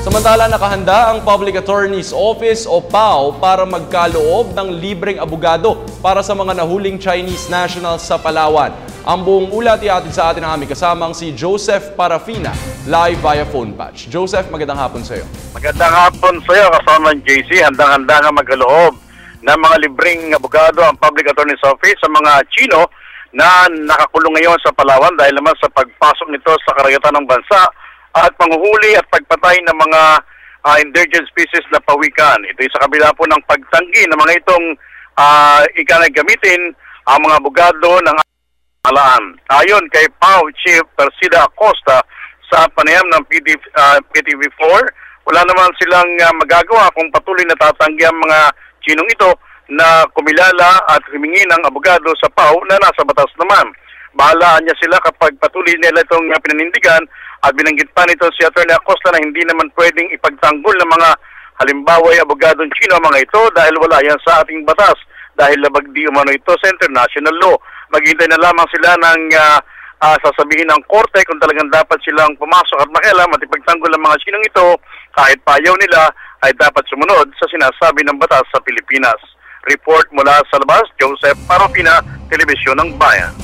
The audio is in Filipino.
Samantala, nakahanda ang Public Attorney's Office o PAO para magkaloob ng libreng abogado para sa mga nahuling Chinese nationals sa Palawan. Ang buong ulat iatid sa atin ang aming kasamang si Joseph Parafina, live via phone patch. Joseph, magandang hapon sa iyo. Magandang hapon sa iyo, kasama ng JC. Handang-handa nga magkaloob ng mga libreng abogado ang Public Attorney's Office sa mga Chino na nakakulong ngayon sa Palawan dahil naman sa pagpasok nito sa karagatan ng bansa at panghuhuli at pagpatay ng mga endangered species na pawikan. Ito ay sa kabila po ng pagtanggi ng mga itong gamitin ang mga abogado ng Palawan. Ayon kay PAO Chief Persida Acosta, sa panayam ng PTV4, wala naman silang magagawa kung patuloy na tatanggi ang mga Chinong ito na kumilala at humingi ng abogado sa PAO na nasa batas naman. Bahalaan niya sila kapag patuloy nila itong pinanindigan at binanggit pa nito si Atty. Acosta na hindi naman pwedeng ipagtanggol ng mga halimbawa ay abogadong Chino mga ito dahil wala yan sa ating batas dahil labag di umano ito sa international law. Maghintay na lamang sila ng sasabihin ng korte kung talagang dapat silang pumasok at makialam at ipagtanggol ng mga Chinong ito kahit payaw nila ay dapat sumunod sa sinasabi ng batas sa Pilipinas. Report mula sa labas, Joseph Parafina, Telebisyon ng Bayan.